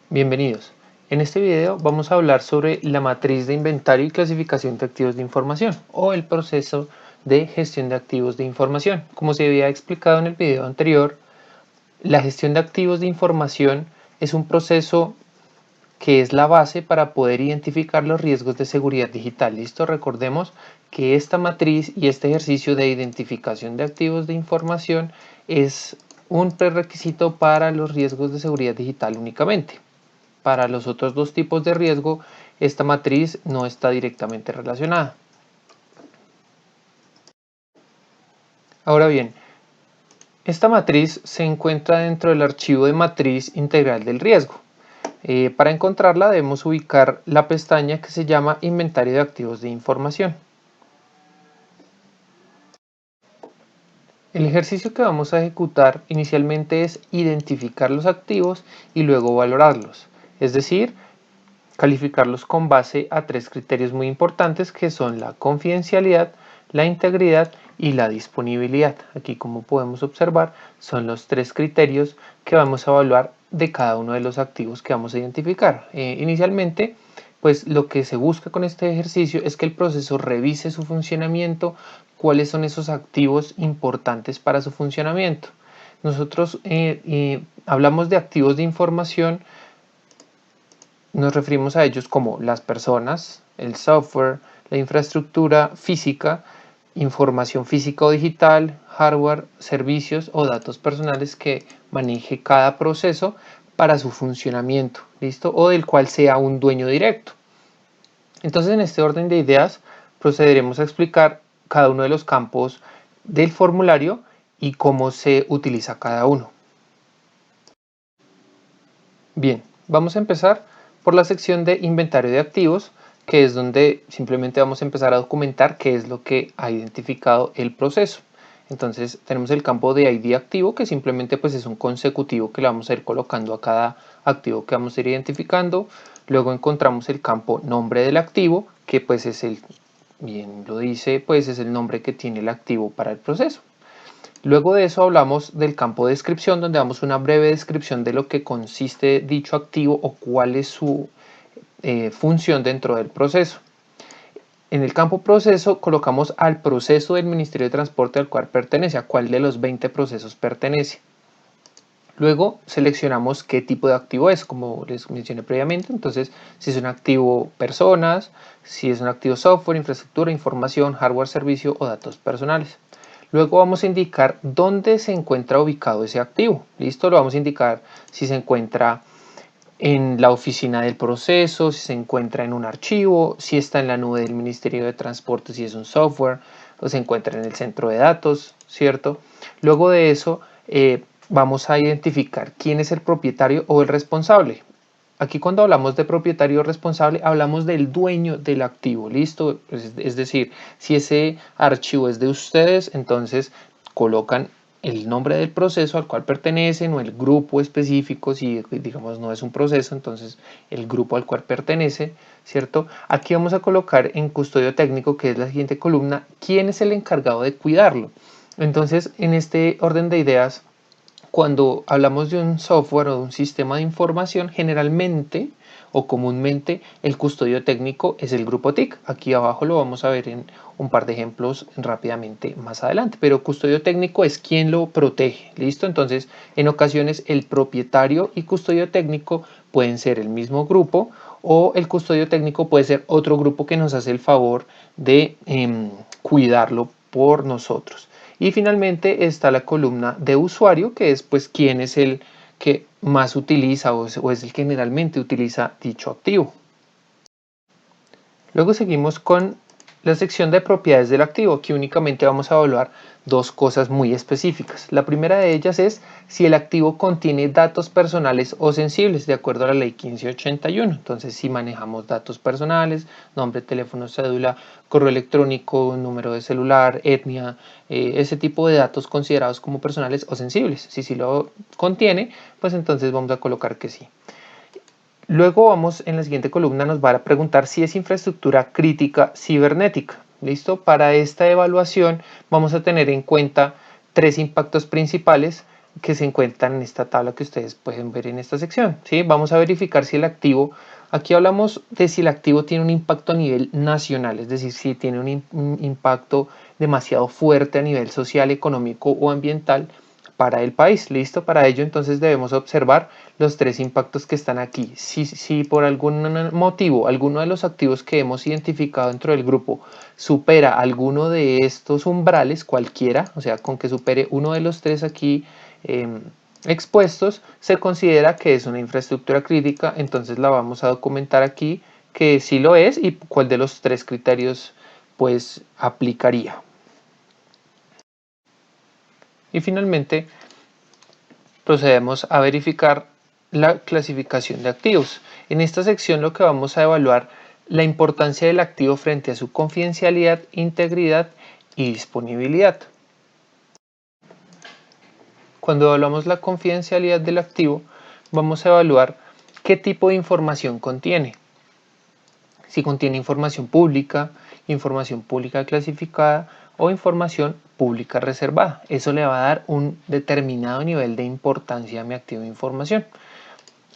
Bienvenidos. En este video vamos a hablar sobre la matriz de inventario y clasificación de activos de información o el proceso de gestión de activos de información. Como se había explicado en el video anterior, la gestión de activos de información es un proceso que es la base para poder identificar los riesgos de seguridad digital. ¿Listo? Recordemos que esta matriz y este ejercicio de identificación de activos de información es un prerequisito para los riesgos de seguridad digital únicamente. Para los otros dos tipos de riesgo, esta matriz no está directamente relacionada. Ahora bien, esta matriz se encuentra dentro del archivo de matriz integral del riesgo. Para encontrarla debemos ubicar la pestaña que se llama Inventario de activos de información. El ejercicio que vamos a ejecutar inicialmente es identificar los activos y luego valorarlos, es decir, calificarlos con base a tres criterios muy importantes que son la confidencialidad, la integridad y la disponibilidad. Aquí, como podemos observar, son los tres criterios que vamos a evaluar de cada uno de los activos que vamos a identificar. Inicialmente, pues lo que se busca con este ejercicio es que el proceso revise su funcionamiento, cuáles son esos activos importantes para su funcionamiento. Nosotros hablamos de activos de información, nos referimos a ellos como las personas, el software, la infraestructura física, información física o digital, hardware, servicios o datos personales que maneje cada proceso para su funcionamiento, ¿listo? O del cual sea un dueño directo. Entonces, en este orden de ideas, procederemos a explicar cada uno de los campos del formulario y cómo se utiliza cada uno. Bien, vamos a empezar por la sección de inventario de activos, que es donde simplemente vamos a empezar a documentar qué es lo que ha identificado el proceso. Entonces tenemos el campo de ID activo, que simplemente pues es un consecutivo que le vamos a ir colocando a cada activo que vamos a ir identificando. Luego encontramos el campo nombre del activo, que pues es el, bien lo dice, pues es el nombre que tiene el activo para el proceso. Luego de eso hablamos del campo de descripción, donde damos una breve descripción de lo que consiste dicho activo o cuál es su función dentro del proceso. En el campo proceso colocamos al proceso del Ministerio de Transporte al cual pertenece, a cuál de los 20 procesos pertenece. Luego seleccionamos qué tipo de activo es, como les mencioné previamente. Entonces, si es un activo personas, si es un activo software, infraestructura, información, hardware, servicio o datos personales. Luego vamos a indicar dónde se encuentra ubicado ese activo. ¿Listo? Lo vamos a indicar si se encuentra en la oficina del proceso, si se encuentra en un archivo, si está en la nube del Ministerio de Transporte, si es un software, o se encuentra en el centro de datos, ¿cierto? Luego de eso, vamos a identificar quién es el propietario o el responsable. Aquí cuando hablamos de propietario responsable, hablamos del dueño del activo, ¿listo? Es decir, si ese archivo es de ustedes, entonces colocan el nombre del proceso al cual pertenecen o el grupo específico, si digamos no es un proceso, entonces el grupo al cual pertenece, ¿cierto? Aquí vamos a colocar en custodio técnico, que es la siguiente columna, quién es el encargado de cuidarlo. Entonces, en este orden de ideas, cuando hablamos de un software o de un sistema de información, generalmente o comúnmente el custodio técnico es el grupo TIC. Aquí abajo lo vamos a ver en un par de ejemplos rápidamente más adelante, pero custodio técnico es quien lo protege, ¿listo? Entonces, en ocasiones el propietario y custodio técnico pueden ser el mismo grupo o el custodio técnico puede ser otro grupo que nos hace el favor de cuidarlo por nosotros. Y finalmente está la columna de usuario, que es pues quién es el que más utiliza o es el que generalmente utiliza dicho activo. Luego seguimos con la sección de propiedades del activo. Aquí únicamente vamos a evaluar dos cosas muy específicas. La primera de ellas es si el activo contiene datos personales o sensibles de acuerdo a la ley 1581. Entonces, si manejamos datos personales, nombre, teléfono, cédula, correo electrónico, número de celular, etnia, ese tipo de datos considerados como personales o sensibles. Si lo contiene, pues entonces vamos a colocar que sí. Luego vamos en la siguiente columna, nos va a preguntar si es infraestructura crítica cibernética. ¿Listo? Para esta evaluación vamos a tener en cuenta tres impactos principales que se encuentran en esta tabla que ustedes pueden ver en esta sección, ¿sí? Vamos a verificar si el activo, aquí hablamos de si el activo tiene un impacto a nivel nacional, es decir, si tiene un impacto demasiado fuerte a nivel social, económico o ambiental para el país. ¿Listo? Para ello entonces debemos observar los tres impactos que están aquí. Si por algún motivo alguno de los activos que hemos identificado dentro del grupo supera alguno de estos umbrales, cualquiera, o sea, con que supere uno de los tres aquí expuestos, se considera que es una infraestructura crítica, entonces la vamos a documentar aquí que sí lo es y cuál de los tres criterios pues aplicaría. Y finalmente procedemos a verificar la clasificación de activos. En esta sección lo que vamos a evaluar la importancia del activo frente a su confidencialidad, integridad y disponibilidad. Cuando evaluamos la confidencialidad del activo, vamos a evaluar qué tipo de información contiene. Si contiene información pública clasificada o información pública reservada. Eso le va a dar un determinado nivel de importancia a mi activo de información.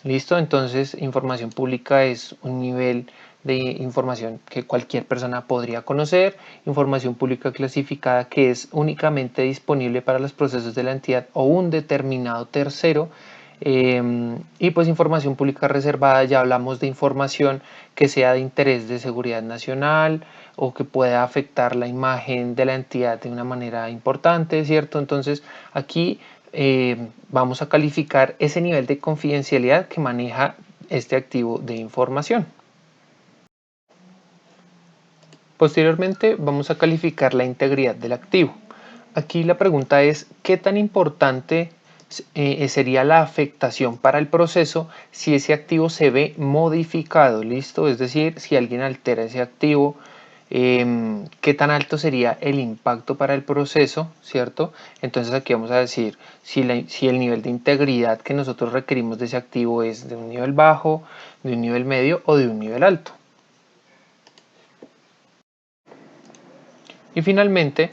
¿Listo? Entonces, información pública es un nivel de información que cualquier persona podría conocer, información pública clasificada que es únicamente disponible para los procesos de la entidad o un determinado tercero, y pues información pública reservada, ya hablamos de información que sea de interés de seguridad nacional o que pueda afectar la imagen de la entidad de una manera importante, ¿cierto? Entonces aquí vamos a calificar ese nivel de confidencialidad que maneja este activo de información. Posteriormente vamos a calificar la integridad del activo. Aquí la pregunta es, ¿qué tan importante sería la afectación para el proceso si ese activo se ve modificado? ¿Listo? Es decir, si alguien altera ese activo, qué tan alto sería el impacto para el proceso, ¿cierto? Entonces aquí vamos a decir si el nivel de integridad que nosotros requerimos de ese activo es de un nivel bajo, de un nivel medio o de un nivel alto. Y finalmente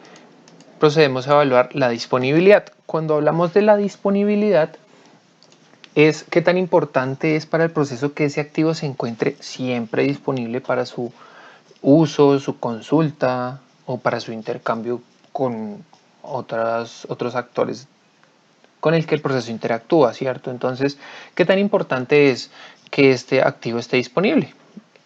procedemos a evaluar la disponibilidad. Cuando hablamos de la disponibilidad, es qué tan importante es para el proceso que ese activo se encuentre siempre disponible para su uso, su consulta o para su intercambio con otros actores con el que el proceso interactúa, ¿cierto? Entonces, ¿qué tan importante es que este activo esté disponible?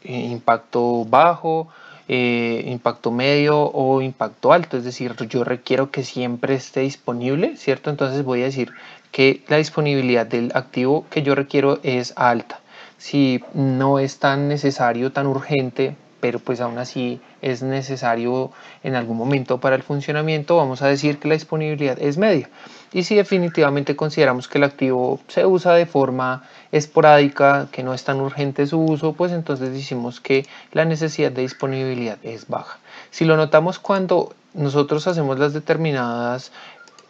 Impacto bajo, impacto medio o impacto alto, es decir, yo requiero que siempre esté disponible, ¿cierto? Entonces voy a decir que la disponibilidad del activo que yo requiero es alta. Si no es tan necesario, tan urgente, pero pues aún así es necesario en algún momento para el funcionamiento, vamos a decir que la disponibilidad es media. Y si definitivamente consideramos que el activo se usa de forma esporádica, que no es tan urgente su uso, pues entonces decimos que la necesidad de disponibilidad es baja. Si lo notamos cuando nosotros hacemos las determinadas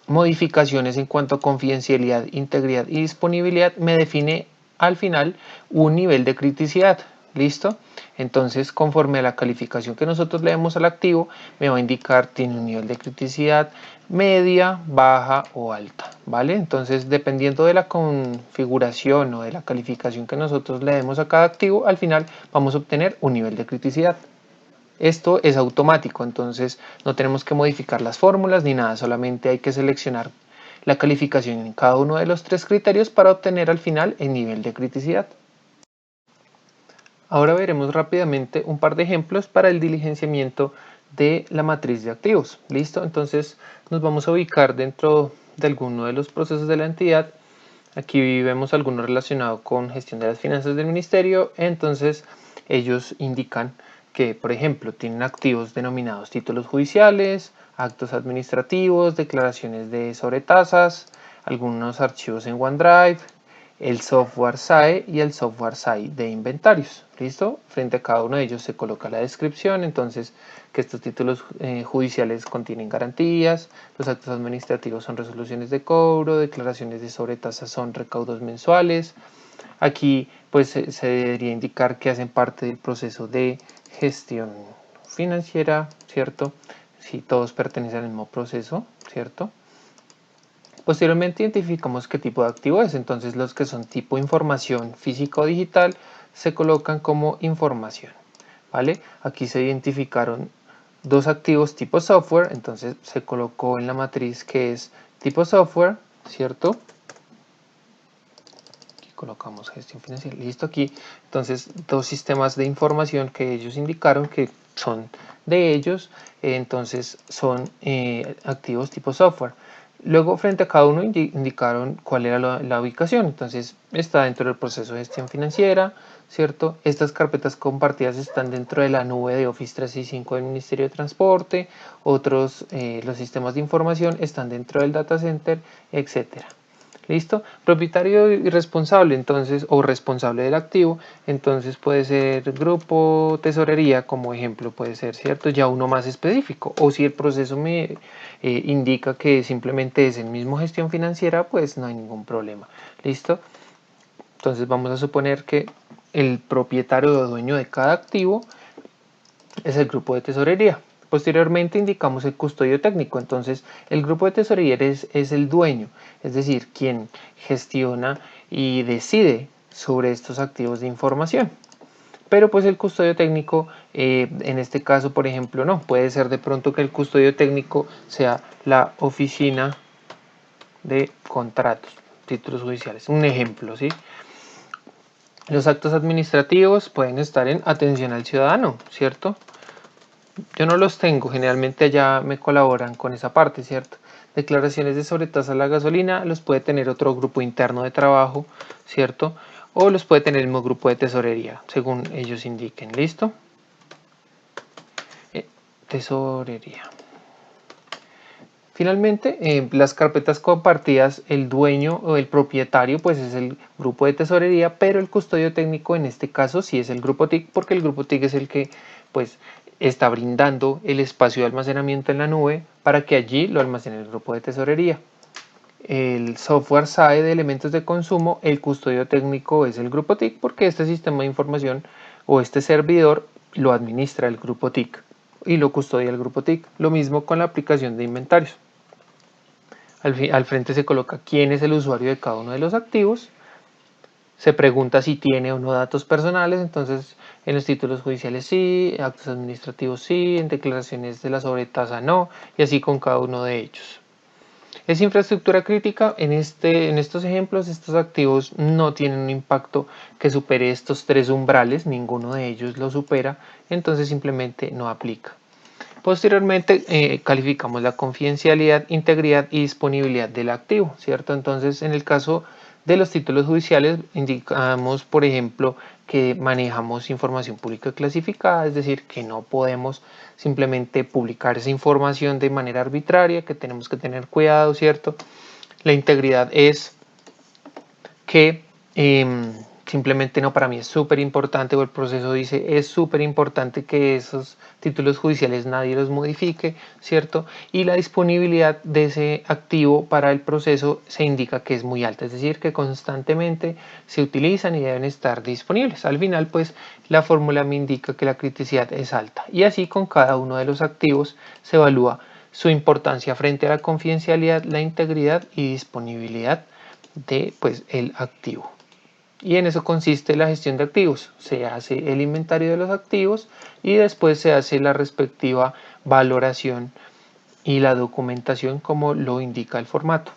modificaciones en cuanto a confidencialidad, integridad y disponibilidad, me define al final un nivel de criticidad. ¿Listo? Entonces, conforme a la calificación que nosotros le demos al activo, me va a indicar tiene un nivel de criticidad media, baja o alta, ¿vale? Entonces, dependiendo de la configuración o de la calificación que nosotros le demos a cada activo, al final vamos a obtener un nivel de criticidad. Esto es automático, entonces no tenemos que modificar las fórmulas ni nada, solamente hay que seleccionar la calificación en cada uno de los tres criterios para obtener al final el nivel de criticidad. Ahora veremos rápidamente un par de ejemplos para el diligenciamiento de la matriz de activos. ¿Listo? Entonces nos vamos a ubicar dentro de alguno de los procesos de la entidad. Aquí vemos alguno relacionado con gestión de las finanzas del ministerio. Entonces ellos indican que, por ejemplo, tienen activos denominados títulos judiciales, actos administrativos, declaraciones de sobretasas, algunos archivos en OneDrive, el software SAE y el software SAE de inventarios. ¿Listo? Frente a cada uno de ellos se coloca la descripción, entonces que estos títulos judiciales contienen garantías, los actos administrativos son resoluciones de cobro, declaraciones de sobretasas son recaudos mensuales. Aquí pues se debería indicar que hacen parte del proceso de gestión financiera, ¿cierto? Si todos pertenecen al mismo proceso, ¿cierto? Posteriormente identificamos qué tipo de activo es, entonces los que son tipo información física o digital se colocan como información, ¿vale? Aquí se identificaron dos activos tipo software, entonces se colocó en la matriz que es tipo software, ¿cierto? Aquí colocamos gestión financiera, listo aquí. Entonces dos sistemas de información que ellos indicaron que son de ellos, entonces son activos tipo software. Luego frente a cada uno indicaron cuál era la ubicación, entonces está dentro del proceso de gestión financiera, ¿cierto? Estas carpetas compartidas están dentro de la nube de Office 365 del Ministerio de Transporte, otros, los sistemas de información están dentro del data center, etcétera. ¿Listo? Propietario y responsable, entonces, o responsable del activo, entonces puede ser grupo tesorería, como ejemplo puede ser, ¿cierto? Ya uno más específico, o si el proceso me indica que simplemente es el mismo gestión financiera, pues no hay ningún problema. ¿Listo? Entonces vamos a suponer que el propietario o dueño de cada activo es el grupo de tesorería. Posteriormente indicamos el custodio técnico, entonces el grupo de tesorería es el dueño, es decir, quien gestiona y decide sobre estos activos de información. Pero pues el custodio técnico, en este caso por ejemplo no, puede ser de pronto que el custodio técnico sea la oficina de contratos, títulos judiciales, un ejemplo, ¿sí? Los actos administrativos pueden estar en atención al ciudadano, ¿cierto? Yo no los tengo, generalmente allá me colaboran con esa parte, ¿cierto? Declaraciones de sobretasa a la gasolina los puede tener otro grupo interno de trabajo, ¿cierto? O los puede tener el mismo grupo de tesorería, según ellos indiquen, ¿listo? Tesorería. Finalmente, las carpetas compartidas, el dueño o el propietario pues es el grupo de tesorería, pero el custodio técnico en este caso sí es el grupo TIC, porque el grupo TIC es el que pues está brindando el espacio de almacenamiento en la nube para que allí lo almacene el grupo de tesorería. El software SAE de elementos de consumo, el custodio técnico es el grupo TIC porque este sistema de información o este servidor lo administra el grupo TIC y lo custodia el grupo TIC. Lo mismo con la aplicación de inventarios. Al frente se coloca quién es el usuario de cada uno de los activos. Se pregunta si tiene o no datos personales, entonces en los títulos judiciales sí, actos administrativos sí, en declaraciones de la sobretasa no, y así con cada uno de ellos. Es infraestructura crítica, en estos ejemplos estos activos no tienen un impacto que supere estos tres umbrales, ninguno de ellos lo supera, entonces simplemente no aplica. Posteriormente calificamos la confidencialidad, integridad y disponibilidad del activo, ¿cierto? Entonces en el caso de los títulos judiciales indicamos, por ejemplo, que manejamos información pública clasificada, es decir, que no podemos simplemente publicar esa información de manera arbitraria, que tenemos que tener cuidado, ¿cierto? La integridad es que simplemente no, para mí es súper importante, o el proceso dice es súper importante que esos títulos judiciales nadie los modifique, ¿cierto? Y la disponibilidad de ese activo para el proceso se indica que es muy alta, es decir, que constantemente se utilizan y deben estar disponibles. Al final, pues, la fórmula me indica que la criticidad es alta. Y así con cada uno de los activos se evalúa su importancia frente a la confidencialidad, la integridad y disponibilidad de pues el activo. Y en eso consiste la gestión de activos. Se hace el inventario de los activos y después se hace la respectiva valoración y la documentación como lo indica el formato.